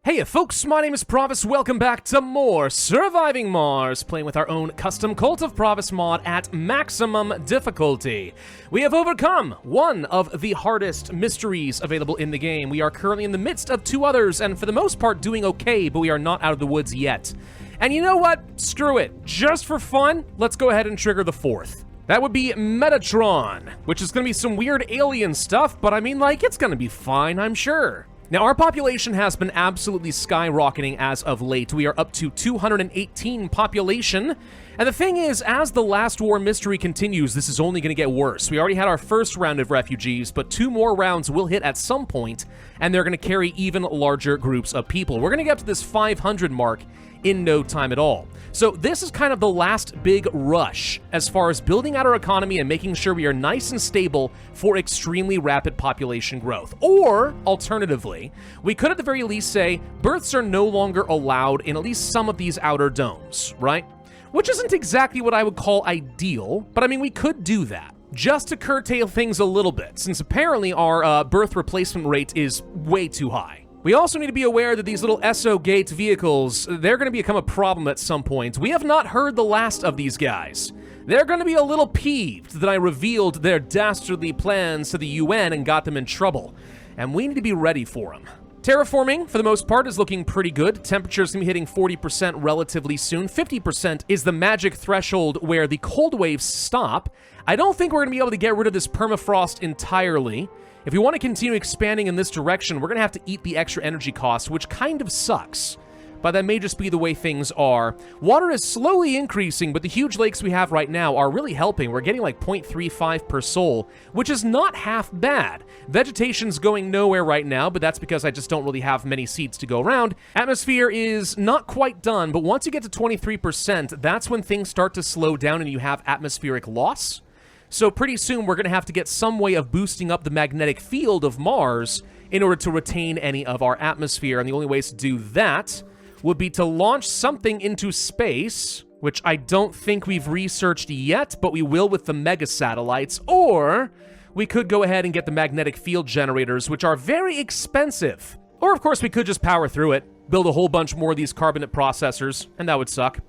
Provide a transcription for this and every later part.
Hey folks, my name is Pravus, welcome back to more Surviving Mars, playing with our own custom Cult of Pravus mod at maximum difficulty. We have overcome one of the hardest mysteries available in the game. We are currently in the midst of two others, and for the most part doing okay, but we are not out of the woods yet. And you know what? Screw it. Just for fun, let's go ahead and trigger the fourth. That would be Metatron, which is gonna be some weird alien stuff, but I mean, like, it's gonna be fine, I'm sure. Now, our population has been absolutely skyrocketing as of late. We are up to 218 population. And the thing is, as the last war mystery continues, this is only going to get worse. We already had our first round of refugees, but 2 more rounds will hit at some point, and they're going to carry even larger groups of people. We're going to get up to this 500 mark in no time at all. So this is kind of the last big rush as far as building out our economy and making sure we are nice and stable for extremely rapid population growth. Or, alternatively, we could at the very least say births are no longer allowed in at least some of these outer domes, right? Which isn't exactly what I would call ideal, but I mean, we could do that, just to curtail things a little bit, since apparently our birth replacement rate is way too high. We also need to be aware that these little SO gate vehicles, they're going to become a problem at some point. We have not heard the last of these guys. They're going to be a little peeved that I revealed their dastardly plans to the UN and got them in trouble, and we need to be ready for them. Terraforming, for the most part, is looking pretty good. Temperature's gonna be hitting 40% relatively soon. 50% is the magic threshold where the cold waves stop. I don't think we're gonna be able to get rid of this permafrost entirely. If we want to continue expanding in this direction, we're gonna have to eat the extra energy cost, which kind of sucks. But that may just be the way things are. Water is slowly increasing, but the huge lakes we have right now are really helping. We're getting like 0.35 per soul, which is not half bad. Vegetation's going nowhere right now, but that's because I just don't really have many seeds to go around. Atmosphere is not quite done, but once you get to 23%, that's when things start to slow down and you have atmospheric loss. So pretty soon we're gonna have to get some way of boosting up the magnetic field of Mars in order to retain any of our atmosphere, and the only ways to do that would be to launch something into space, which I don't think we've researched yet, but we will with the mega satellites, or we could go ahead and get the magnetic field generators, which are very expensive. Or, of course, we could just power through it, build a whole bunch more of these carbonate processors, and that would suck.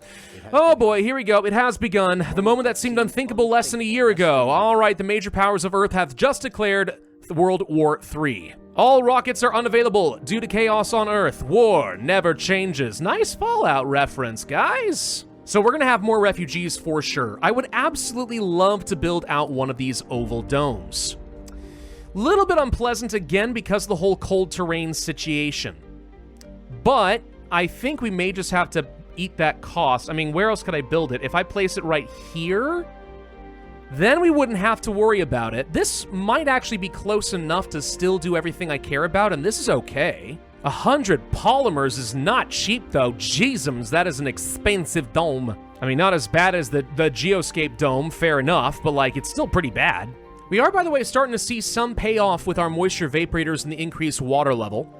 Oh boy, here we go. It has begun. The moment that seemed unthinkable less than a year ago. All right, the major powers of Earth have just declared World War III. All rockets are unavailable due to chaos on Earth. War never changes. Nice Fallout reference, guys. So we're gonna have more refugees for sure. I would absolutely love to build out one of these oval domes. Little bit unpleasant again because of the whole cold terrain situation. But I think we may just have to eat that cost. I mean, where else could I build it? If I place it right here, then we wouldn't have to worry about it. This might actually be close enough to still do everything I care about, and this is okay. 100 polymers is not cheap, though. Jeezums, that is an expensive dome. I mean, not as bad as the Geoscape dome, fair enough, but, like, it's still pretty bad. We are, by the way, starting to see some payoff with our moisture vaporators and the increased water level.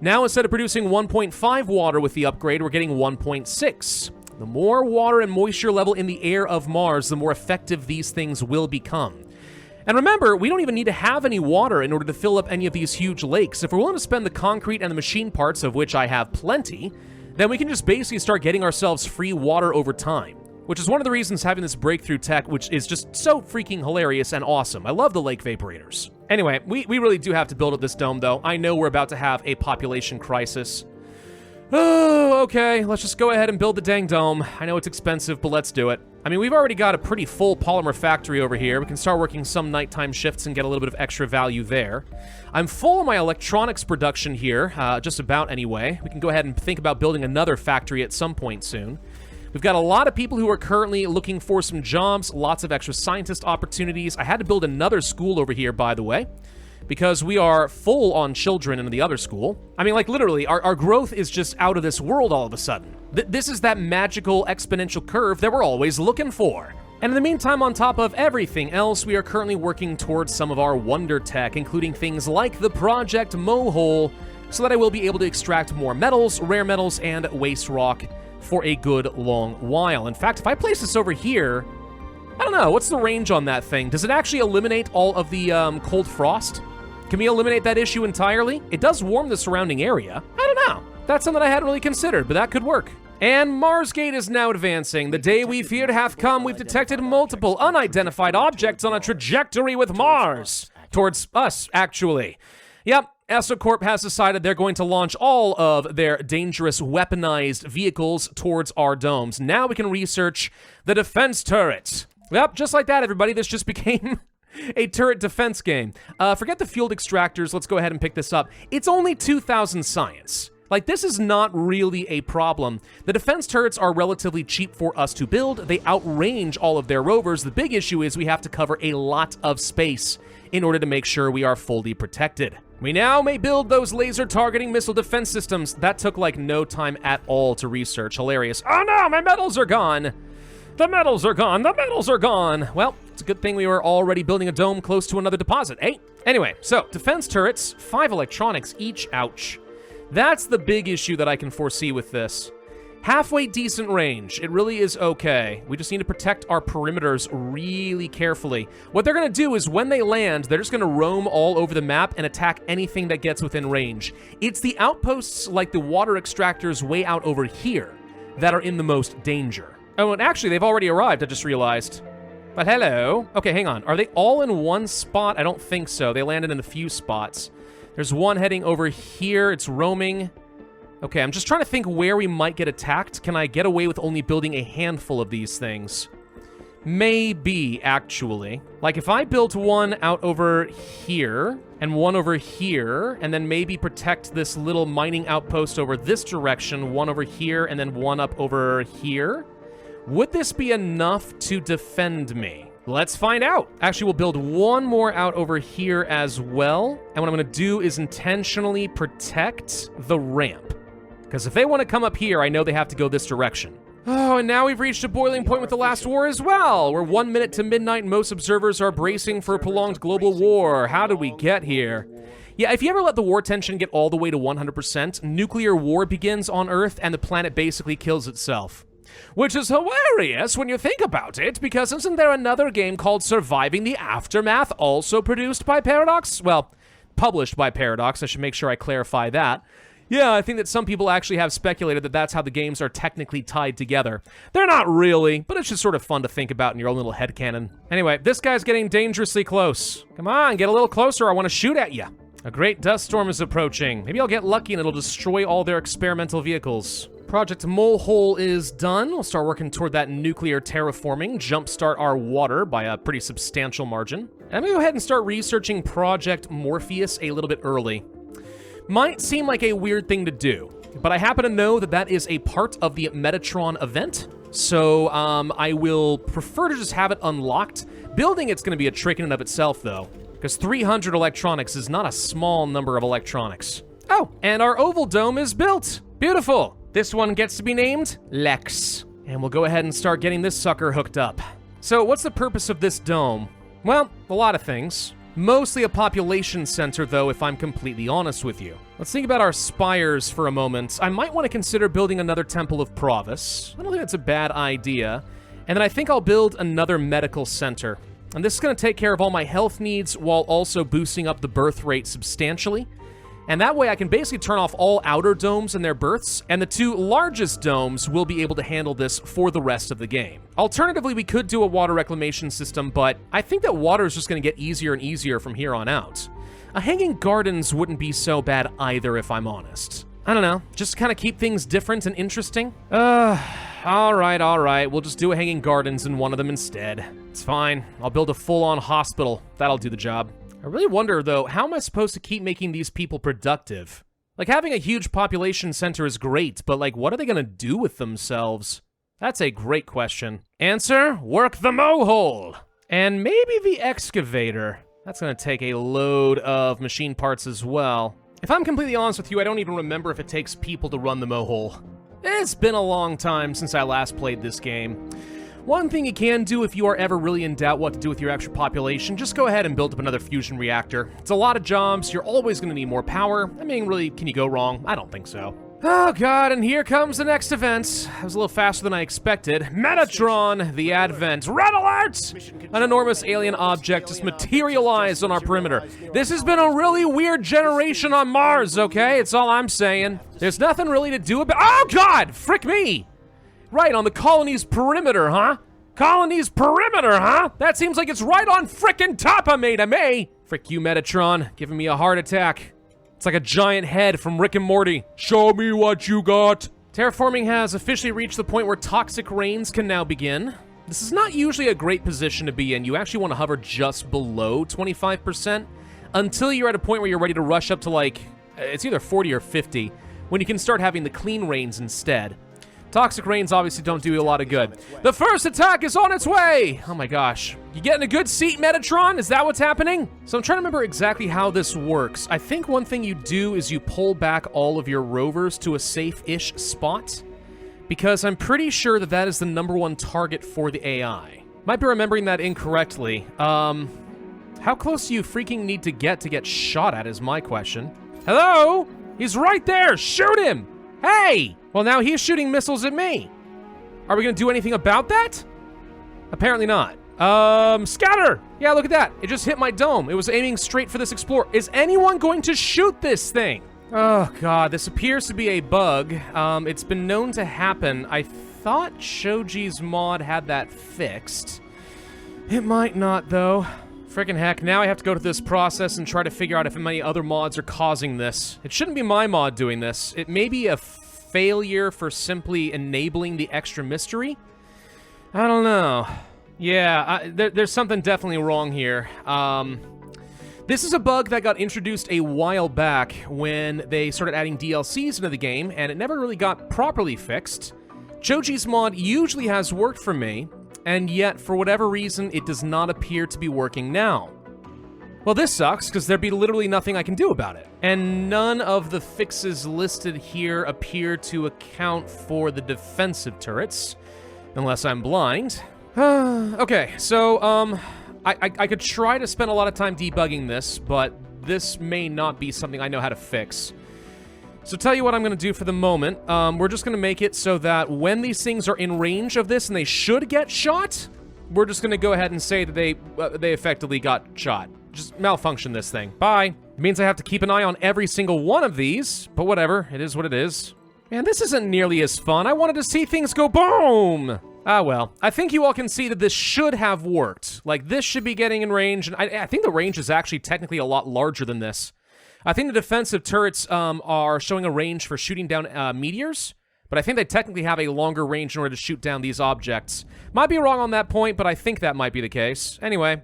Now, instead of producing 1.5 water with the upgrade, we're getting 1.6. The more water and moisture level in the air of Mars, the more effective these things will become. And remember, we don't even need to have any water in order to fill up any of these huge lakes. If we're willing to spend the concrete and the machine parts, of which I have plenty, then we can just basically start getting ourselves free water over time. Which is one of the reasons having this breakthrough tech, which is just so freaking hilarious and awesome. I love the lake vaporators. Anyway, we really do have to build up this dome, though. I know we're about to have a population crisis. Oh, okay, let's just go ahead and build the dang dome. I know it's expensive, but let's do it. I mean, we've already got a pretty full polymer factory over here. We can start working some nighttime shifts and get a little bit of extra value there. I'm full on my electronics production here, just about anyway. We can go ahead and think about building another factory at some point soon. We've got a lot of people who are currently looking for some jobs, lots of extra scientist opportunities. I had to build another school over here, by the way, because we are full on children in the other school. I mean, like, literally, our growth is just out of this world all of a sudden. This is that magical exponential curve that we're always looking for. And in the meantime, on top of everything else, we are currently working towards some of our wonder tech, including things like the Project Mohole, so that I will be able to extract more metals, rare metals, and waste rock for a good long while. In fact, if I place this over here, I don't know, what's the range on that thing? Does it actually eliminate all of the cold frost? Can we eliminate that issue entirely? It does warm the surrounding area. I don't know. That's something I hadn't really considered, but that could work. And Marsgate is now advancing. The day we feared hath come. We've detected multiple unidentified objects on a trajectory with Mars. Towards us, actually. Yep, EssoCorp has decided they're going to launch all of their dangerous weaponized vehicles towards our domes. Now we can research the defense turrets. Yep, just like that, everybody. This just became a turret defense game. Forget the fueled extractors. Let's go ahead and pick this up. It's only 2,000 science. Like, this is not really a problem. The defense turrets are relatively cheap for us to build. They outrange all of their rovers. The big issue is we have to cover a lot of space in order to make sure we are fully protected. We now may build those laser targeting missile defense systems. That took like no time at all to research. Hilarious. Oh no, my metals are gone. The metals are gone. The metals are gone. Well, it's a good thing we were already building a dome close to another deposit, eh? Anyway, so defense turrets, 5 electronics each. Ouch. That's the big issue that I can foresee with this. Halfway decent range. It really is okay. We just need to protect our perimeters really carefully. What they're going to do is when they land, they're just going to roam all over the map and attack anything that gets within range. It's the outposts like the water extractors way out over here that are in the most danger. Oh, and actually, they've already arrived, I just realized. But hello. Okay, hang on. Are they all in one spot? I don't think so. They landed in a few spots. There's one heading over here. It's roaming. Okay, I'm just trying to think where we might get attacked. Can I get away with only building a handful of these things? Maybe, actually. Like, if I built one out over here, and one over here, and then maybe protect this little mining outpost over this direction, one over here, and then one up over here, would this be enough to defend me? Let's find out. Actually, we'll build one more out over here as well. And what I'm going to do is intentionally protect the ramp. Because if they want to come up here, I know they have to go this direction. Oh, and now we've reached a boiling point with the last war as well. We're 1 minute to midnight and most observers are bracing for a prolonged global war. How did we get here? Yeah, if you ever let the war tension get all the way to 100%, nuclear war begins on Earth and the planet basically kills itself. Which is hilarious when you think about it, because isn't there another game called Surviving the Aftermath, also produced by Paradox? Well, published by Paradox, I should make sure I clarify that. Yeah, I think that some people actually have speculated that that's how the games are technically tied together. They're not really, but it's just sort of fun to think about in your own little headcanon. Anyway, this guy's getting dangerously close. Come on, get a little closer, I want to shoot at you. A great dust storm is approaching. Maybe I'll get lucky and it'll destroy all their experimental vehicles. Project Molehole is done. We'll start working toward that nuclear terraforming, jumpstart our water by a pretty substantial margin. And I'm gonna go ahead and start researching Project Morpheus a little bit early. Might seem like a weird thing to do, but I happen to know that that is a part of the Metatron event, so I will prefer to just have it unlocked. Building it's gonna be a trick in and of itself, though, because 300 electronics is not a small number of electronics. Oh, and our oval dome is built. Beautiful. This one gets to be named Lex. And we'll go ahead and start getting this sucker hooked up. So what's the purpose of this dome? Well, a lot of things. Mostly a population center, though, if I'm completely honest with you. Let's think about our spires for a moment. I might want to consider building another Temple of Pravus. I don't think that's a bad idea. And then I think I'll build another medical center. And this is going to take care of all my health needs while also boosting up the birth rate substantially. And that way I can basically turn off all outer domes and their berths, and the 2 largest domes will be able to handle this for the rest of the game. Alternatively, we could do a water reclamation system, but I think that water is just going to get easier and easier from here on out. A hanging gardens wouldn't be so bad either, if I'm honest. I don't know, just kind of keep things different and interesting. All right, we'll just do a hanging gardens in one of them instead. It's fine, I'll build a full-on hospital. That'll do the job. I really wonder, though, how am I supposed to keep making these people productive? Like, having a huge population center is great, but, like, what are they gonna do with themselves? That's a great question. Answer, work the mohole! And maybe the excavator. That's gonna take a load of machine parts as well. If I'm completely honest with you, I don't even remember if it takes people to run the mohole. It's been a long time since I last played this game. One thing you can do if you are ever really in doubt what to do with your extra population, just go ahead and build up another fusion reactor. It's a lot of jobs, you're always going to need more power. I mean, really, can you go wrong? I don't think so. Oh god, and here comes the next event. It was a little faster than I expected. Metatron, the Advent. Red alert! An enormous alien object just materialized on our perimeter. This has been a really weird generation on Mars, okay? It's all I'm saying. There's nothing really to do about— oh god! Frick me! Right, on the colony's perimeter, huh? Colony's perimeter, huh? That seems like it's right on frickin' top of me to me! Frick you, Metatron, giving me a heart attack. It's like a giant head from Rick and Morty. Show me what you got. Terraforming has officially reached the point where toxic rains can now begin. This is not usually a great position to be in. You actually want to hover just below 25% until you're at a point where you're ready to rush up to like, it's either 40 or 50, when you can start having the clean rains instead. Toxic rains obviously don't do you a lot of good. The first attack is on its way! Oh my gosh. You getting a good seat, Metatron? Is that what's happening? So I'm trying to remember exactly how this works. I think one thing you do is you pull back all of your rovers to a safe-ish spot, because I'm pretty sure that that is the #1 target for the AI. Might be remembering that incorrectly. How close do you freaking need to get shot at is my question. Hello? He's right there! Shoot him! Hey! Well, now he's shooting missiles at me. Are we gonna do anything about that? Apparently not. Scatter! Yeah, look at that. It just hit my dome. It was aiming straight for this explorer. Is anyone going to shoot this thing? Oh, God, this appears to be a bug. It's been known to happen. I thought Shoji's mod had that fixed. It might not, though. Frickin' heck, now I have to go to this process and try to figure out if any other mods are causing this. It shouldn't be my mod doing this. It may be a failure for simply enabling the extra mystery? I don't know. Yeah, there's something definitely wrong here. This is a bug that got introduced a while back when they started adding DLCs into the game, and it never really got properly fixed. Choji's mod usually has worked for me, and yet, for whatever reason, it does not appear to be working now. Well, this sucks, because there'd be literally nothing I can do about it. And none of the fixes listed here appear to account for the defensive turrets, unless I'm blind. Okay, so, I could try to spend a lot of time debugging this, but this may not be something I know how to fix. So tell you what I'm going to do for the moment. We're just going to make it so that when these things are in range of this and they should get shot, we're just going to go ahead and say that they effectively got shot. Just malfunction this thing. Bye. It means I have to keep an eye on every single one of these, but whatever. It is what it is. Man, this isn't nearly as fun. I wanted to see things go boom! Ah, well. I think you all can see that this should have worked. Like, this should be getting in range, and I think the range is actually technically a lot larger than this. I think the defensive turrets are showing a range for shooting down meteors, but I think they technically have a longer range in order to shoot down these objects. Might be wrong on that point, but I think that might be the case. Anyway.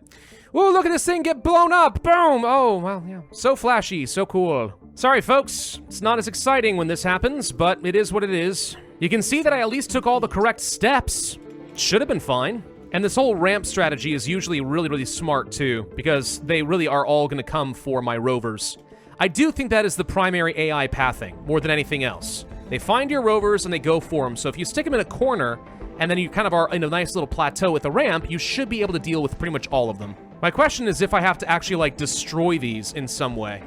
Ooh, look at this thing get blown up! Boom! Oh, well, yeah. So flashy, so cool. Sorry, folks. It's not as exciting when this happens, but it is what it is. You can see that I at least took all the correct steps. Should have been fine. And this whole ramp strategy is usually really, really smart, too, because they really are all going to come for my rovers. I do think that is the primary AI pathing, more than anything else. They find your rovers and they go for them, so if you stick them in a corner, and then you kind of are in a nice little plateau with the ramp, you should be able to deal with pretty much all of them. My question is if I have to actually, like, destroy these in some way,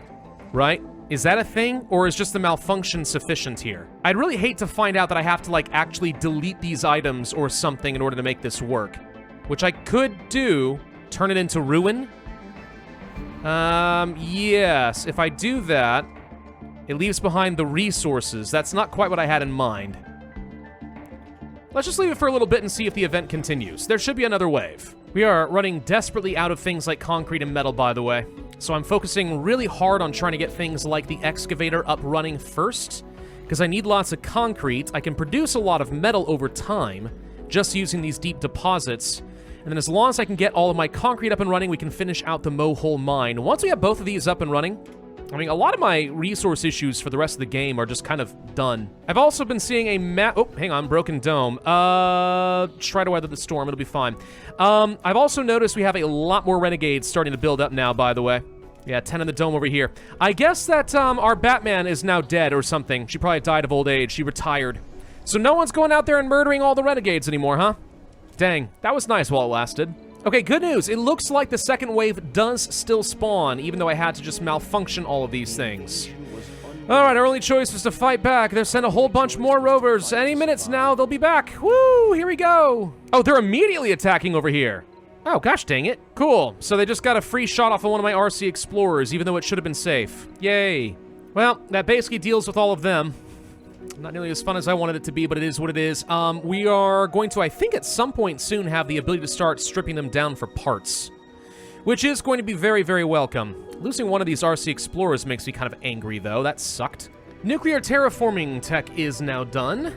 right? Is that a thing, or is just the malfunction sufficient here? I'd really hate to find out that I have to, like, actually delete these items or something in order to make this work. Which I could do. Turn it into ruin? Yes. If I do that, it leaves behind the resources. That's not quite what I had in mind. Let's just leave it for a little bit and see if the event continues. There should be another wave. We are running desperately out of things like concrete and metal, by the way. So I'm focusing really hard on trying to get things like the excavator up running first, because I need lots of concrete. I can produce a lot of metal over time, just using these deep deposits. And then as long as I can get all of my concrete up and running, we can finish out the Mohole mine. Once we have both of these up and running, I mean, a lot of my resource issues for the rest of the game are just kind of done. I've also been seeing a oh, hang on, broken dome. Try to weather the storm, it'll be fine. I've also noticed we have a lot more renegades starting to build up now, by the way. Yeah, 10 in the dome over here. I guess that our Batman is now dead or something. She probably died of old age. She retired. So no one's going out there and murdering all the renegades anymore, huh? Dang, that was nice while it lasted. Okay, good news. It looks like the second wave does still spawn, even though I had to just malfunction all of these things. Alright, our only choice was to fight back. They'll send a whole bunch more rovers. Any minutes now, they'll be back. Woo, here we go. Oh, they're immediately attacking over here. Oh, gosh dang it. Cool. So they just got a free shot off of one of my RC Explorers, even though it should have been safe. Yay. Well, that basically deals with all of them. Not nearly as fun as I wanted it to be, but it is what it is. We are going to, I think at some point soon, have the ability to start stripping them down for parts, which is going to be very, very welcome. Losing one of these RC Explorers makes me kind of angry, though. That sucked. Nuclear terraforming tech is now done.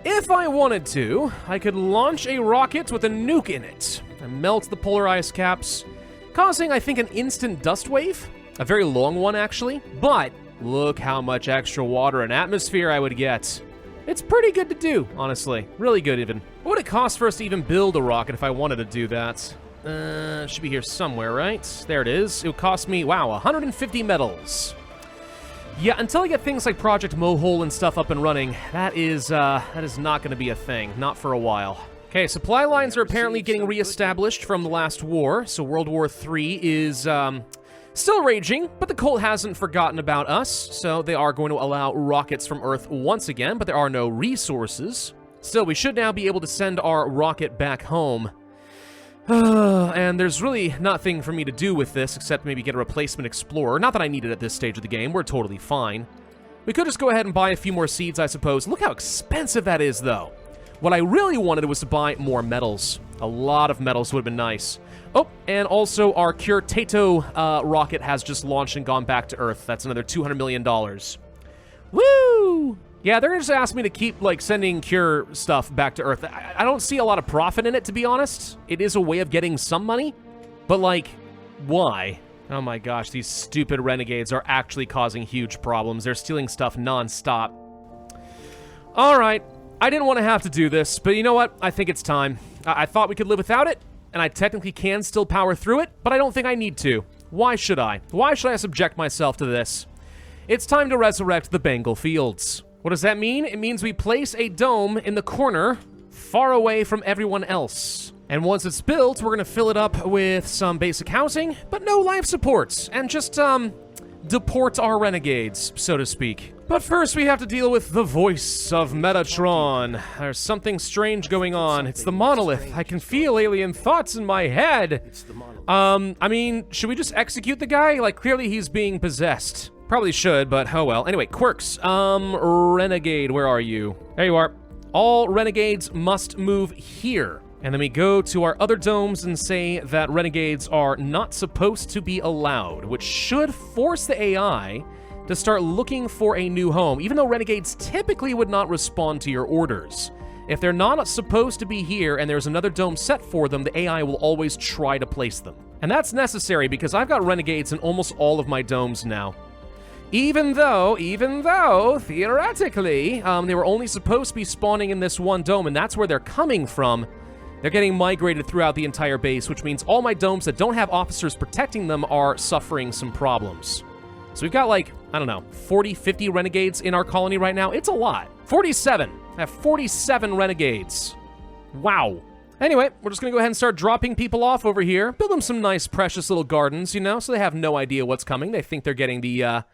If I wanted to, I could launch a rocket with a nuke in it and melt the polar ice caps, causing, I think, an instant dust wave. A very long one, actually. But look how much extra water and atmosphere I would get. It's pretty good to do, honestly. Really good, even. What would it cost for us to even build a rocket if I wanted to do that? Should be here somewhere, right? There it is. It would cost me, wow, 150 metals. Yeah, until I get things like Project Mohole and stuff up and running, that is not going to be a thing. Not for a while. Okay, supply lines are apparently getting reestablished from the last war, so World War III is, still raging, but the cult hasn't forgotten about us, so they are going to allow rockets from Earth once again, but there are no resources. Still, we should now be able to send our rocket back home. And there's really nothing for me to do with this except maybe get a replacement explorer. Not that I need it at this stage of the game. We're totally fine. We could just go ahead and buy a few more seeds, I suppose. Look how expensive that is, though. What I really wanted was to buy more metals. A lot of metals would have been nice. Oh, and also our Cure Tato rocket has just launched and gone back to Earth. That's another $200 million. Woo! Yeah, they're gonna just ask me to keep, like, sending Cure stuff back to Earth. I don't see a lot of profit in it, to be honest. It is a way of getting some money, but, like, why? Oh my gosh, these stupid renegades are actually causing huge problems. They're stealing stuff non-stop. Alright, I didn't want to have to do this, but you know what? I think it's time. I thought we could live without it, and I technically can still power through it, but I don't think I need to. Why should I? Why should I subject myself to this? It's time to resurrect the Bengal Fields. What does that mean? It means we place a dome in the corner, far away from everyone else. And once it's built, we're gonna fill it up with some basic housing, but no life supports, and just, deport our renegades, so to speak. But first, we have to deal with the voice of Metatron. There's something strange going on. It's the monolith. I can feel alien thoughts in my head. I mean, should we just execute the guy? Like, clearly he's being possessed. Probably should, but oh well. Anyway, quirks. Renegade, where are you? There you are. All renegades must move here. And then we go to our other domes and say that renegades are not supposed to be allowed, which should force the AI to start looking for a new home, even though renegades typically would not respond to your orders. If they're not supposed to be here and there's another dome set for them, the AI will always try to place them. And that's necessary because I've got renegades in almost all of my domes now. Even though, theoretically, they were only supposed to be spawning in this one dome, and that's where they're coming from. They're getting migrated throughout the entire base, which means all my domes that don't have officers protecting them are suffering some problems. So we've got, like, I don't know, 40, 50 renegades in our colony right now. It's a lot. 47. I have 47 renegades. Wow. Anyway, we're just gonna go ahead and start dropping people off over here. Build them some nice, precious little gardens, you know, so they have no idea what's coming. They think they're getting the,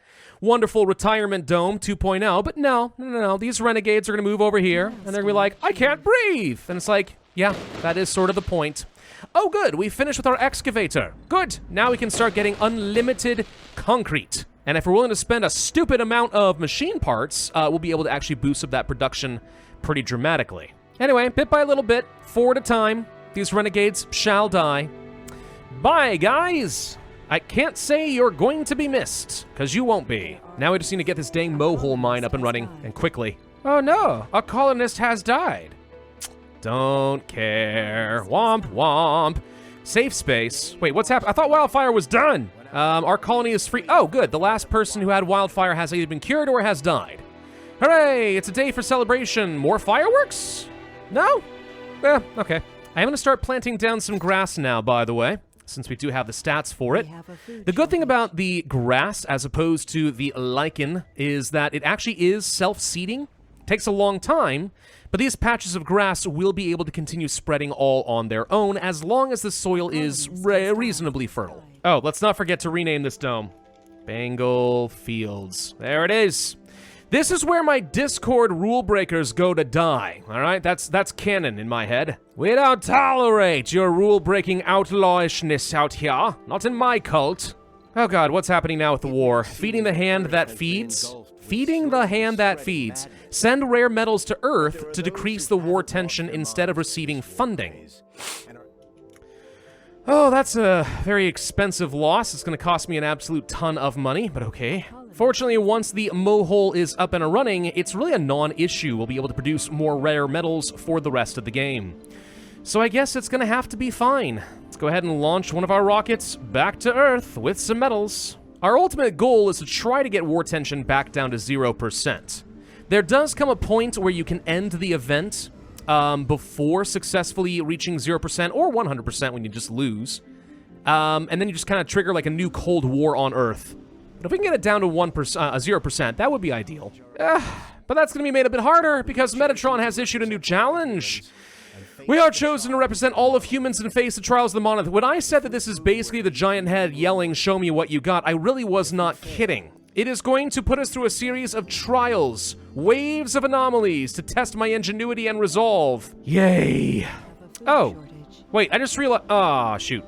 wonderful retirement dome 2.0, but no. These renegades are gonna move over here, and they're gonna be like, I can't breathe! And it's like, yeah, that is sort of the point. Oh, good, we finished with our excavator. Good, now we can start getting unlimited concrete. And if we're willing to spend a stupid amount of machine parts, we'll be able to actually boost up that production pretty dramatically. Anyway, bit by little bit, 4 at a time, these renegades shall die. Bye, guys! I can't say you're going to be missed, because you won't be. Now we just need to get this dang mohole mine up and running, and quickly. Oh no, a colonist has died. Don't care. Womp womp. Safe space. Wait, what's happened? I thought wildfire was done. Our colony is free. Oh, good. The last person who had wildfire has either been cured or has died. Hooray! It's a day for celebration. More fireworks? No? Okay. I'm gonna start planting down some grass now, by the way, since we do have the stats for it. The good thing about the grass, as opposed to the lichen, is that it actually is self-seeding. Takes a long time, but these patches of grass will be able to continue spreading all on their own as long as the soil is reasonably fertile. Oh, let's not forget to rename this dome. Bengal Fields. There it is. This is where my Discord rule breakers go to die, all right? That's canon in my head. We don't tolerate your rule-breaking outlawishness out here. Not in my cult. Oh god, what's happening now with the war? Feeding the hand that feeds? Feeding the hand that feeds. Send rare metals to Earth to decrease the war tension instead of receiving funding. Oh, that's a very expensive loss. It's going to cost me an absolute ton of money, but okay. Fortunately, once the mohole is up and running, it's really a non-issue. We'll be able to produce more rare metals for the rest of the game. So I guess it's going to have to be fine. Let's go ahead and launch one of our rockets back to Earth with some metals. Our ultimate goal is to try to get war tension back down to 0%. There does come a point where you can end the event before successfully reaching 0% or 100% when you just lose. And then you just kind of trigger like a new Cold War on Earth. But if we can get it down to 0%, that would be ideal. But that's going to be made a bit harder because Metatron has issued a new challenge. We are chosen to represent all of humans and face the trials of the monolith. When I said that this is basically the giant head yelling, "Show me what you got," I really was not kidding. It is going to put us through a series of trials, waves of anomalies to test my ingenuity and resolve. Yay. Oh, wait, I just realized, shoot.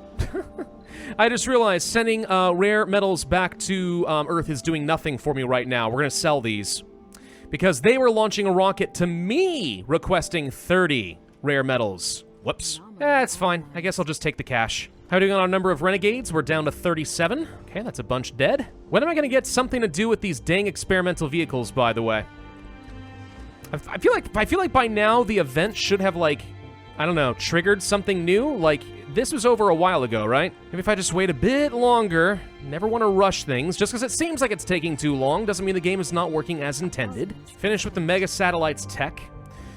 I just realized sending rare metals back to Earth is doing nothing for me right now. We're gonna sell these because they were launching a rocket to me requesting 30 rare metals. Whoops. It's fine. I guess I'll just take the cash. How are we doing on our number of renegades? We're down to 37. Okay, that's a bunch dead. When am I gonna get something to do with these dang experimental vehicles, by the way? I feel like by now the event should have, like, I don't know, triggered something new. Like, this was over a while ago, right? Maybe if I just wait a bit longer. Never want to rush things. Just because it seems like it's taking too long doesn't mean the game is not working as intended. Finish with the Mega Satellites tech.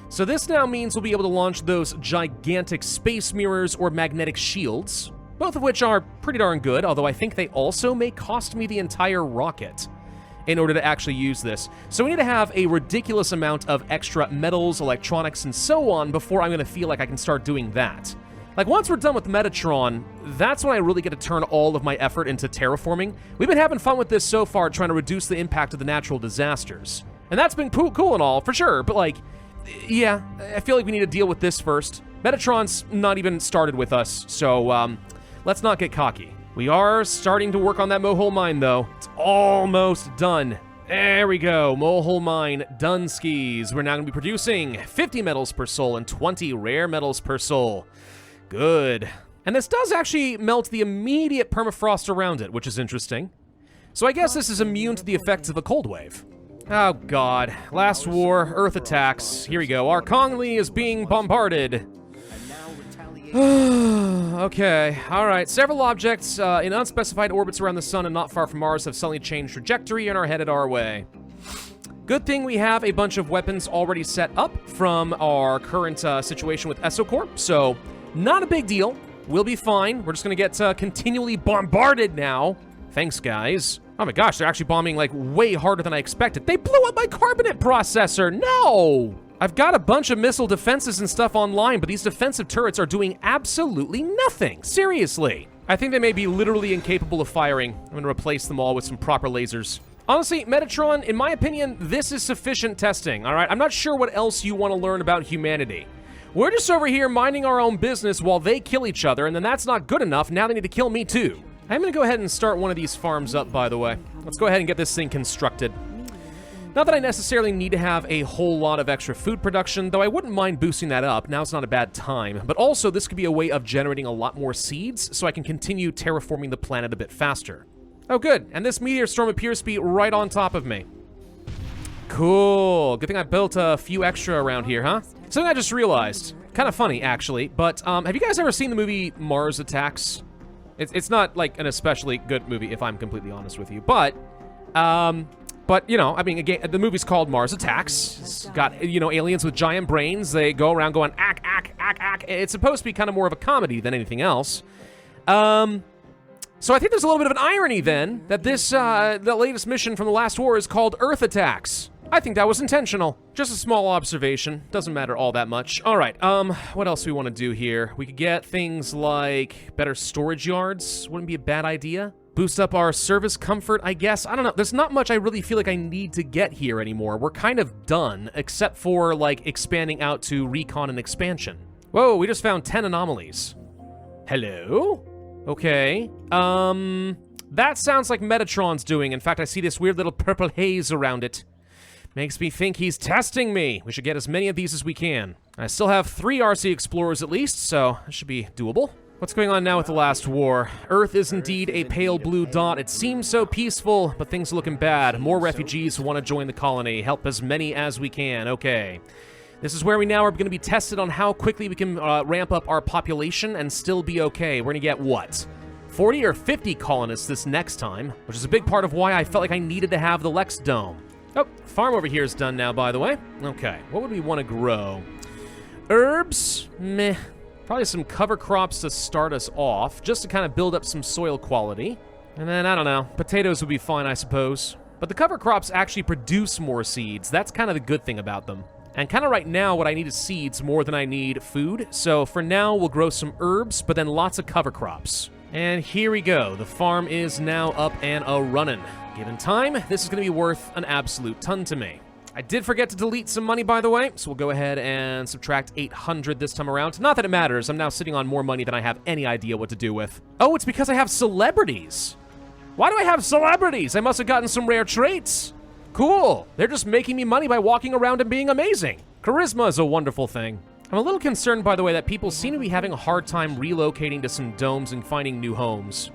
So this now means we'll be able to launch those gigantic space mirrors or magnetic shields, both of which are pretty darn good, although I think they also may cost me the entire rocket in order to actually use this. So we need to have a ridiculous amount of extra metals, electronics, and so on before I'm going to feel like I can start doing that. Like, once we're done with Metatron, that's when I really get to turn all of my effort into terraforming. We've been having fun with this so far, trying to reduce the impact of the natural disasters. And that's been cool and all, for sure, but like, yeah, I feel like we need to deal with this first. Metatron's not even started with us, so let's not get cocky. We are starting to work on that Mohole Mine, though. It's almost done. There we go. Mohole Mine done skis. We're now going to be producing 50 metals per soul and 20 rare metals per soul. Good. And this does actually melt the immediate permafrost around it, which is interesting. So I guess this is immune to the effects of a cold wave. Oh god. Last war, Earth attacks. Here we go. Our Kongli is being bombarded. Okay, alright. Several objects in unspecified orbits around the sun and not far from Mars have suddenly changed trajectory and are headed our way. Good thing we have a bunch of weapons already set up from our current situation with Esocorp, so not a big deal. We'll be fine. We're just gonna get continually bombarded now. Thanks, guys. Oh my gosh, they're actually bombing, like, way harder than I expected. They blew up my carbonate processor! No! I've got a bunch of missile defenses and stuff online, but these defensive turrets are doing absolutely nothing. Seriously. I think they may be literally incapable of firing. I'm gonna replace them all with some proper lasers. Honestly, Metatron, in my opinion, this is sufficient testing, alright? I'm not sure what else you want to learn about humanity. We're just over here minding our own business while they kill each other, and then that's not good enough. Now they need to kill me too. I'm gonna go ahead and start one of these farms up, by the way. Let's go ahead and get this thing constructed. Not that I necessarily need to have a whole lot of extra food production, though I wouldn't mind boosting that up. Now's not a bad time. But also, this could be a way of generating a lot more seeds, so I can continue terraforming the planet a bit faster. Oh, good. And this meteor storm appears to be right on top of me. Cool. Good thing I built a few extra around here, huh? Something I just realized. Kind of funny, actually. But have you guys ever seen the movie Mars Attacks? It's not, like, an especially good movie, if I'm completely honest with you. But, you know, I mean, again, the movie's called Mars Attacks. It's got, you know, aliens with giant brains. They go around going, ack, ack, ack, ack. It's supposed to be kind of more of a comedy than anything else. So I think there's a little bit of an irony, then, that this, the latest mission from the last war is called Earth Attacks. I think that was intentional. Just a small observation. Doesn't matter all that much. All right, what else do we want to do here? We could get things like better storage yards. Wouldn't be a bad idea. Boost up our service comfort, I guess. I don't know. There's not much I really feel like I need to get here anymore. We're kind of done, except for, like, expanding out to recon and expansion. Whoa, we just found 10 anomalies. Hello? Okay. That sounds like Metatron's doing. In fact, I see this weird little purple haze around it. Makes me think he's testing me. We should get as many of these as we can. I still have 3 RC Explorers at least, so that should be doable. What's going on now with the last war? Earth is indeed a pale blue dot. It seems so peaceful, but things are looking bad. More refugees who want to join the colony. Help as many as we can. Okay. This is where we now are going to be tested on how quickly we can ramp up our population and still be okay. We're going to get, what, 40 or 50 colonists this next time, which is a big part of why I felt like I needed to have the Lex Dome. Oh, farm over here is done now, by the way. Okay, what would we want to grow? Herbs? Meh. Probably some cover crops to start us off, just to kind of build up some soil quality. And then, I don't know, potatoes would be fine, I suppose. But the cover crops actually produce more seeds. That's kind of the good thing about them. And kind of right now, what I need is seeds more than I need food. So for now, we'll grow some herbs, but then lots of cover crops. And here we go. The farm is now up and a-running. Given time, this is going to be worth an absolute ton to me. I did forget to delete some money, by the way, so we'll go ahead and subtract 800 this time around. Not that it matters. I'm now sitting on more money than I have any idea what to do with. Oh, it's because I have celebrities. Why do I have celebrities? I must have gotten some rare traits. Cool. They're just making me money by walking around and being amazing. Charisma is a wonderful thing. I'm a little concerned, by the way, that people seem to be having a hard time relocating to some domes and finding new homes.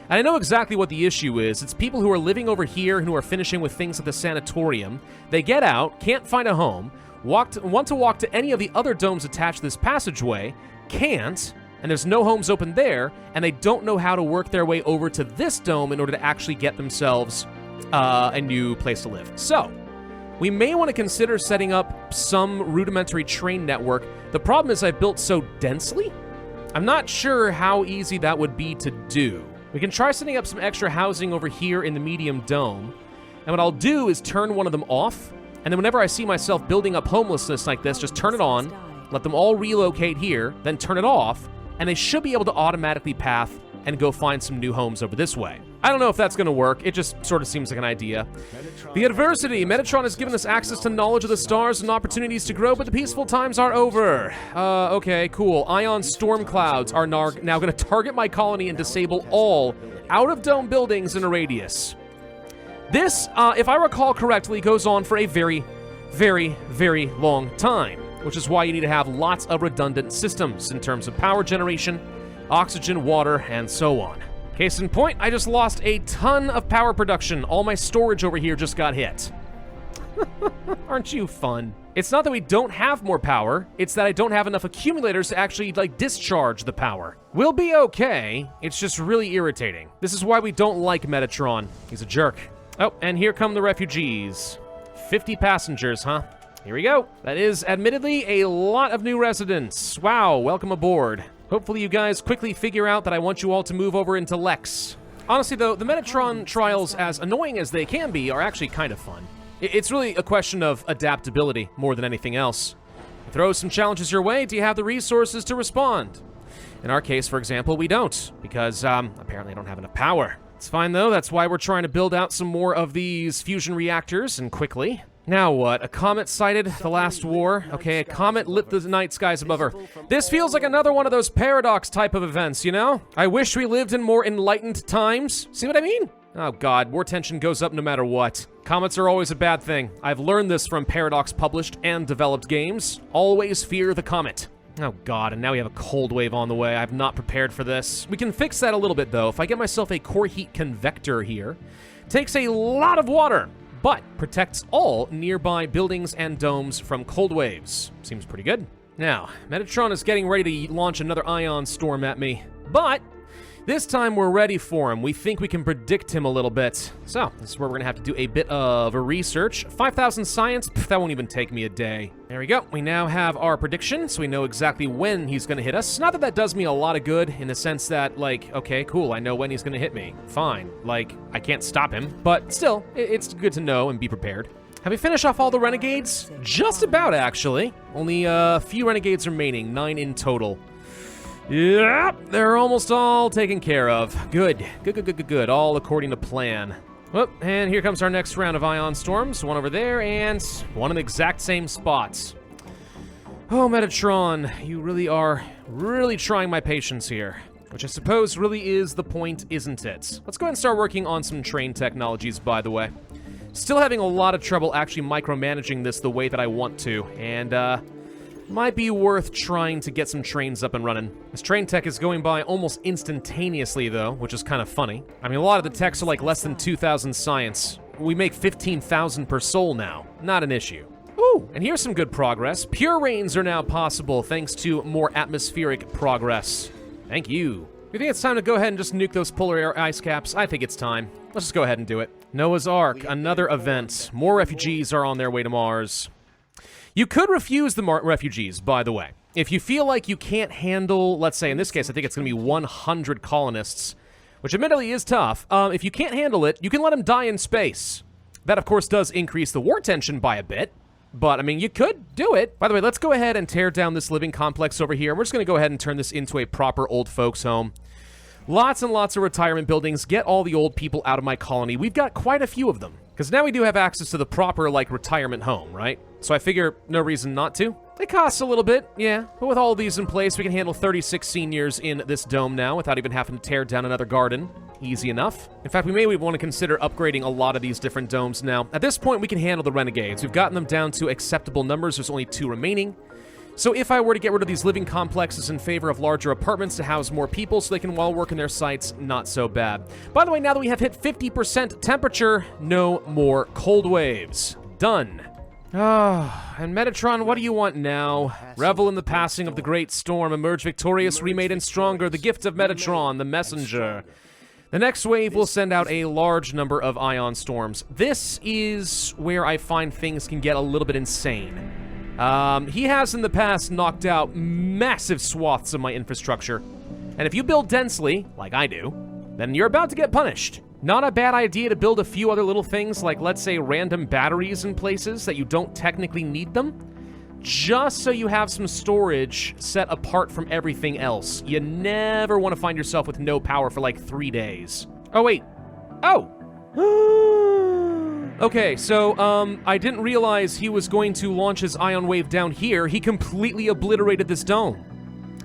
And I know exactly what the issue is. It's people who are living over here and who are finishing with things at the sanatorium. They get out, can't find a home, want to walk to any of the other domes attached to this passageway, can't, and there's no homes open there, and they don't know how to work their way over to this dome in order to actually get themselves a new place to live. So, we may want to consider setting up some rudimentary train network. The problem is I built so densely, I'm not sure how easy that would be to do. We can try setting up some extra housing over here in the medium dome, and what I'll do is turn one of them off, and then whenever I see myself building up homelessness like this, just turn it on, let them all relocate here, then turn it off, and they should be able to automatically path and go find some new homes over this way. I don't know if that's going to work. It just sort of seems like an idea. The adversity. Metatron has given us access to knowledge of the stars and opportunities to grow, but the peaceful times are over. Okay, cool. Ion storm clouds are now going to target my colony and disable all out-of-dome buildings in a radius. This, if I recall correctly, goes on for a very, very, very long time, which is why you need to have lots of redundant systems in terms of power generation, oxygen, water, and so on. Case in point, I just lost a ton of power production. All my storage over here just got hit. Aren't you fun? It's not that we don't have more power, it's that I don't have enough accumulators to actually, like, discharge the power. We'll be okay, it's just really irritating. This is why we don't like Metatron. He's a jerk. Oh, and here come the refugees. 50 passengers, huh? Here we go. That is, admittedly, a lot of new residents. Wow, welcome aboard. Hopefully you guys quickly figure out that I want you all to move over into Lex. Honestly, though, the Metatron trials, as annoying as they can be, are actually kind of fun. It's really a question of adaptability more than anything else. You throw some challenges your way, do you have the resources to respond? In our case, for example, we don't, because apparently I don't have enough power. It's fine, though. That's why we're trying to build out some more of these fusion reactors, and quickly. Now what? A comet sighted the last war. Okay, a comet lit the night skies above her. This feels like another one of those paradox type of events, you know? I wish we lived in more enlightened times. See what I mean? Oh god, war tension goes up no matter what. Comets are always a bad thing. I've learned this from Paradox published and developed games. Always fear the comet. Oh god, and now we have a cold wave on the way. I've not prepared for this. We can fix that a little bit though. If I get myself a core heat convector here, takes a lot of water, but protects all nearby buildings and domes from cold waves. Seems pretty good. Now, Metatron is getting ready to launch another ion storm at me, but this time we're ready for him. We think we can predict him a little bit. So, this is where we're gonna have to do a bit of a research. 5,000 science, that won't even take me a day. There we go. We now have our prediction, so we know exactly when he's gonna hit us. Not that that does me a lot of good, in the sense that, like, okay, cool, I know when he's gonna hit me. Fine. Like, I can't stop him, but still, it's good to know and be prepared. Have we finished off all the renegades? Just about, actually. Only a few renegades remaining, 9 in total. Yep, they're almost all taken care of. Good. Good. All according to plan. Oh, and here comes our next round of ion storms. One over there, and one in the exact same spots. Oh, Metatron, you really are trying my patience here. Which I suppose really is the point, isn't it? Let's go ahead and start working on some train technologies, by the way. Still having a lot of trouble actually micromanaging this the way that I want to, and, might be worth trying to get some trains up and running. This train tech is going by almost instantaneously, though, which is kind of funny. I mean, a lot of the techs are like less than 2,000 science. We make 15,000 per soul now. Not an issue. Ooh, and here's some good progress. Pure rains are now possible thanks to more atmospheric progress. Thank you. You think it's time to go ahead and just nuke those polar air ice caps? I think it's time. Let's just go ahead and do it. Noah's Ark, another event. More refugees are on their way to Mars. You could refuse the refugees, by the way. If you feel like you can't handle, let's say in this case, I think it's going to be 100 colonists, which admittedly is tough. If you can't handle it, you can let them die in space. That, of course, does increase the war tension by a bit. But, I mean, you could do it. By the way, let's go ahead and tear down this living complex over here. We're just going to go ahead and turn this into a proper old folks home. Lots and lots of retirement buildings. Get all the old people out of my colony. We've got quite a few of them. Because now we do have access to the proper, like, retirement home, right? So I figure no reason not to. It costs a little bit, yeah. But with all of these in place, we can handle 36 seniors in this dome now without even having to tear down another garden. Easy enough. In fact, we may want to consider upgrading a lot of these different domes now. At this point, we can handle the renegades. We've gotten them down to acceptable numbers. There's only 2 remaining. So if I were to get rid of these living complexes in favor of larger apartments to house more people so they can all work in their sites, not so bad. By the way, now that we have hit 50% temperature, no more cold waves. Done. Ah, and Metatron, what do you want now? Revel in the passing of the great storm, emerge victorious, remade and stronger, the gift of Metatron, the messenger. The next wave will send out a large number of ion storms. This is where I find things can get a little bit insane. He has in the past knocked out massive swaths of my infrastructure. And if you build densely, like I do, then you're about to get punished. Not a bad idea to build a few other little things, like let's say random batteries in places that you don't technically need them, just so you have some storage set apart from everything else. You never want to find yourself with no power for like 3 days. Oh, wait. Oh! Okay, so, I didn't realize he was going to launch his ion wave down here. He completely obliterated this dome.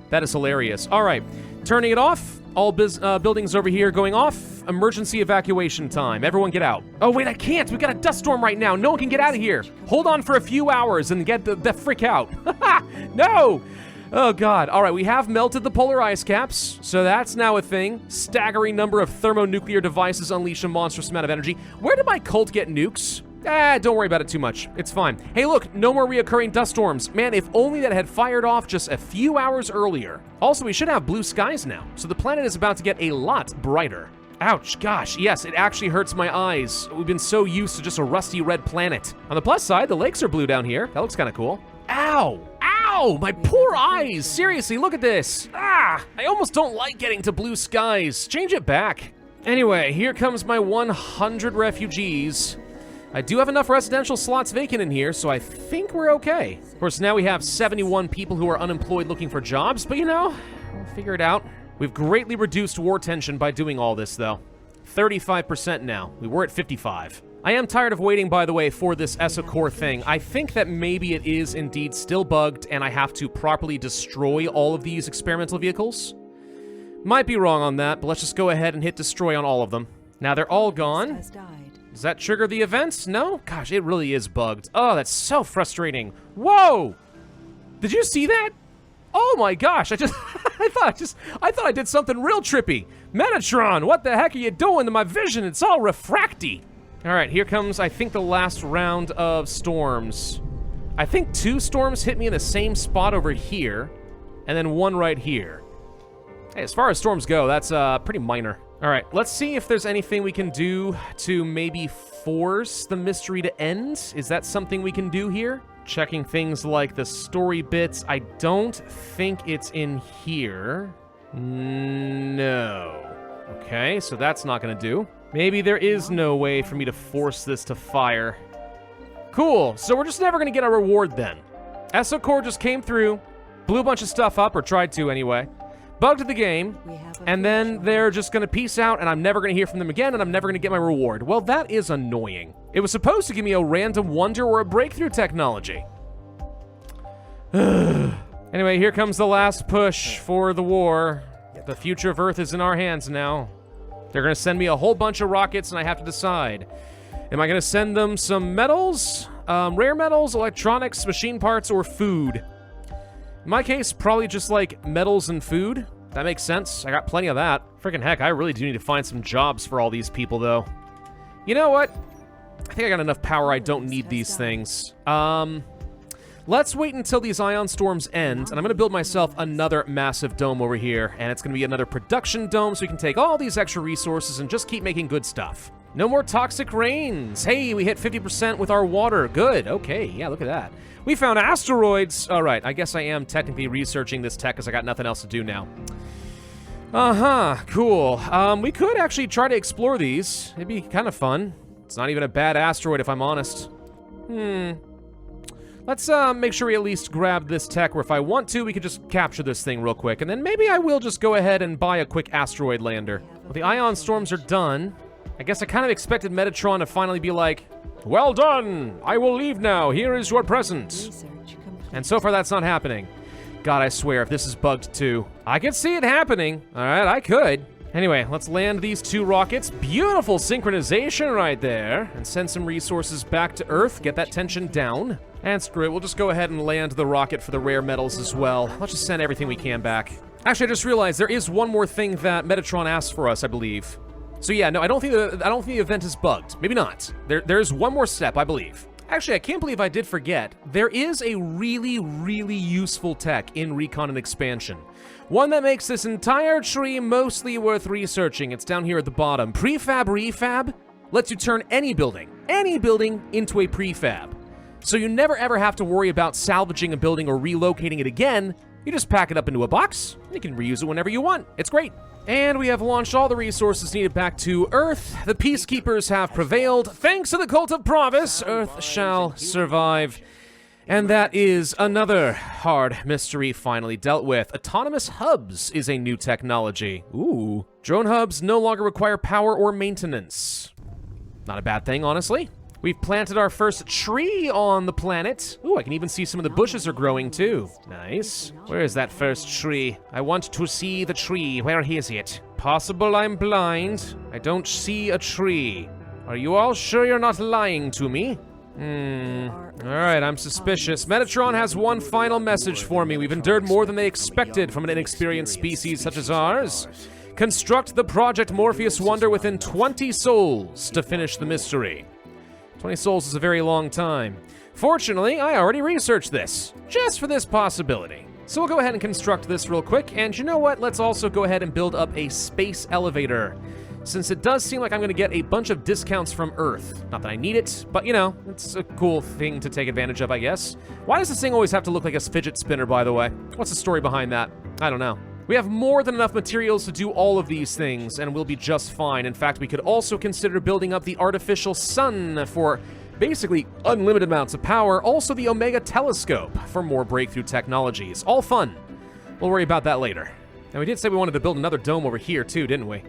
That is hilarious. All right, turning it off. All buildings over here going off. Emergency evacuation time. Everyone get out. Oh, wait, I can't. We got a dust storm right now. No one can get out of here. Hold on for a few hours and get the frick out. No! Oh, God. All right, we have melted the polar ice caps, so that's now a thing. Staggering number of thermonuclear devices unleash a monstrous amount of energy. Where did my cult get nukes? Don't worry about it too much. It's fine. Hey, look, no more reoccurring dust storms. Man, if only that had fired off just a few hours earlier. Also, we should have blue skies now, so the planet is about to get a lot brighter. Ouch, gosh, yes, it actually hurts my eyes. We've been so used to just a rusty red planet. On the plus side, the lakes are blue down here. That looks kind of cool. Ow! Ow! My poor eyes! Seriously, look at this. Ah! I almost don't like getting to blue skies. Change it back. Anyway, here comes my 100 refugees. I do have enough residential slots vacant in here, so I think we're okay. Of course, now we have 71 people who are unemployed looking for jobs, but you know, we'll figure it out. We've greatly reduced war tension by doing all this, though. 35% now. We were at 55. I am tired of waiting, by the way, for this ESO core thing. I think that maybe it is indeed still bugged, and I have to properly destroy all of these experimental vehicles. Might be wrong on that, but let's just go ahead and hit destroy on all of them. Now they're all gone. Does that trigger the events? No? Gosh, it really is bugged. Oh, that's so frustrating. Whoa! Did you see that? Oh my gosh, I thought I did something real trippy. Metatron, what the heck are you doing to my vision? It's all refracty. All right, here comes, I think, the last round of storms. I think 2 storms hit me in the same spot over here, and then 1 right here. Hey, as far as storms go, that's pretty minor. All right, let's see if there's anything we can do to maybe force the mystery to end. Is that something we can do here? Checking things like the story bits. I don't think it's in here. No. Okay, so that's not gonna do. Maybe there is no way for me to force this to fire. Cool, so we're just never gonna get a reward then. ESO core just came through, blew a bunch of stuff up, or tried to anyway. bugged the game, and then they're just gonna peace out, and I'm never gonna hear from them again, and I'm never gonna get my reward. Well, that is annoying. It was supposed to give me a random wonder or a breakthrough technology. Anyway, here comes the last push for the war. The future of Earth is in our hands now. They're gonna send me a whole bunch of rockets, and I have to decide. Am I gonna send them some metals, rare metals, electronics, machine parts, or food? In my case, probably just like metals and food. That makes sense. I got plenty of that. Freaking heck, I really do need to find some jobs for all these people, though. You know what? I think I got enough power. I don't need these things. Let's wait until these ion storms end, and I'm going to build myself another massive dome over here, and it's going to be another production dome so we can take all these extra resources and just keep making good stuff. No more toxic rains. Hey, we hit 50% with our water. Good. Okay, yeah, look at that. We found asteroids. All right, I guess I am technically researching this tech because I got nothing else to do now. Uh-huh, cool. We could actually try to explore these. It'd be kind of fun. It's not even a bad asteroid, if I'm honest. Let's make sure we at least grab this tech, where if I want to, we could just capture this thing real quick, and then maybe I will just go ahead and buy a quick asteroid lander. Well, the ion storms are done. I guess I kind of expected Metatron to finally be like, well done! I will leave now. Here is your present. And so far, that's not happening. God, I swear, if this is bugged too. I could see it happening. All right, I could. Anyway, let's land these 2 rockets. Beautiful synchronization right there. And send some resources back to Earth. Get that tension down. And screw it, we'll just go ahead and land the rocket for the rare metals as well. Let's just send everything we can back. Actually, I just realized there is one more thing that Metatron asked for us, I believe. So yeah, no, I don't think the event is bugged. Maybe not. There's one more step, I believe. Actually, I can't believe I did forget. There is a really, really useful tech in Recon and Expansion. One that makes this entire tree mostly worth researching. It's down here at the bottom. Prefab Refab lets you turn any building into a prefab. So you never ever have to worry about salvaging a building or relocating it again. You just pack it up into a box, and you can reuse it whenever you want. It's great. And we have launched all the resources needed back to Earth. The peacekeepers have prevailed. Thanks to the cult of Pravus, Earth shall survive. And that is another hard mystery finally dealt with. Autonomous hubs is a new technology. Ooh. Drone hubs no longer require power or maintenance. Not a bad thing, honestly. We've planted our first tree on the planet. Ooh, I can even see some of the bushes are growing too. Nice. Where is that first tree? I want to see the tree. Where is it? Possible I'm blind. I don't see a tree. Are you all sure you're not lying to me? Alright, I'm suspicious. Metatron has one final message for me. We've endured more than they expected from an inexperienced species such as ours. Construct the Project Morpheus Wonder within 20 souls to finish the mystery. 20 souls is a very long time. Fortunately, I already researched this, just for this possibility. So we'll go ahead and construct this real quick, and you know what? Let's also go ahead and build up a space elevator, since it does seem like I'm gonna get a bunch of discounts from Earth. Not that I need it, but you know, it's a cool thing to take advantage of, I guess. Why does this thing always have to look like a fidget spinner, by the way? What's the story behind that? I don't know. We have more than enough materials to do all of these things, and we'll be just fine. In fact, we could also consider building up the artificial sun for basically unlimited amounts of power. Also the Omega telescope for more breakthrough technologies. All fun. We'll worry about that later. And we did say we wanted to build another dome over here too, didn't we?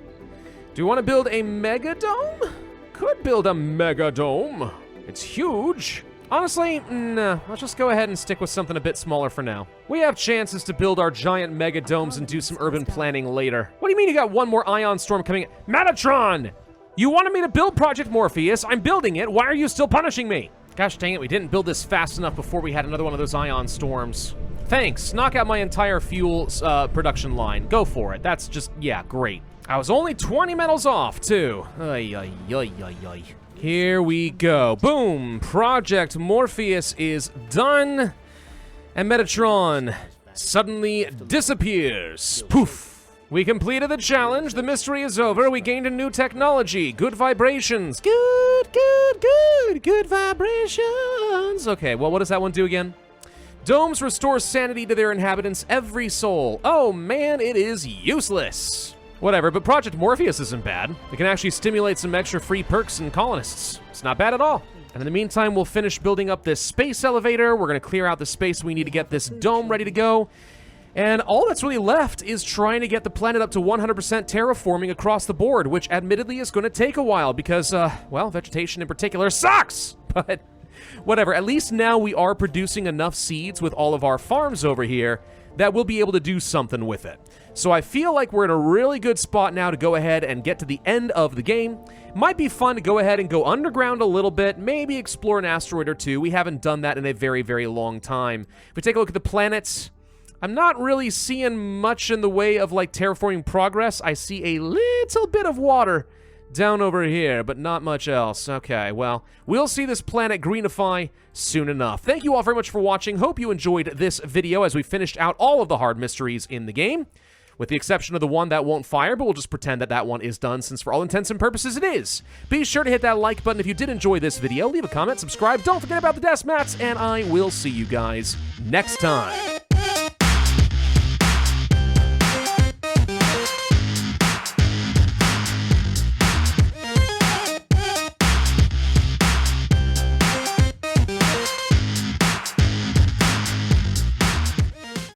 Do we want to build a mega dome? Could build a mega dome. It's huge. Honestly, nah, let's just go ahead and stick with something a bit smaller for now. We have chances to build our giant mega domes and do some urban planning later. What do you mean you got one more ion storm coming in? Metatron! You wanted me to build Project Morpheus. I'm building it. Why are you still punishing me? Gosh dang it, we didn't build this fast enough before we had another one of those ion storms. Thanks, knock out my entire fuel production line. Go for it. That's just, yeah, great. I was only 20 metals off, too. Ay, ay, ay, ay, ay. Here we go. Boom! Project Morpheus is done. And Metatron suddenly disappears. Poof! We completed the challenge. The mystery is over. We gained a new technology. Good vibrations. Good vibrations. Okay, well, what does that one do again? Domes restore sanity to their inhabitants' every soul. Oh man, it is useless. Whatever, but Project Morpheus isn't bad. It can actually stimulate some extra free perks and colonists. It's not bad at all. And in the meantime, we'll finish building up this space elevator. We're gonna clear out the space we need to get this dome ready to go. And all that's really left is trying to get the planet up to 100% terraforming across the board, which admittedly is going to take a while because, well, vegetation in particular sucks! But whatever, at least now we are producing enough seeds with all of our farms over here that we'll be able to do something with it. So I feel like we're in a really good spot now to go ahead and get to the end of the game. Might be fun to go ahead and go underground a little bit, maybe explore an asteroid or two. We haven't done that in a very, very long time. If we take a look at the planets, I'm not really seeing much in the way of, like, terraforming progress. I see a little bit of water down over here, but not much else. Okay, well, we'll see this planet greenify soon enough. Thank you all very much for watching. Hope you enjoyed this video as we finished out all of the hard mysteries in the game, with the exception of the one that won't fire, but we'll just pretend that that one is done, since for all intents and purposes it is. Be sure to hit that like button if you did enjoy this video, leave a comment, subscribe, don't forget about the desk mats, and I will see you guys next time.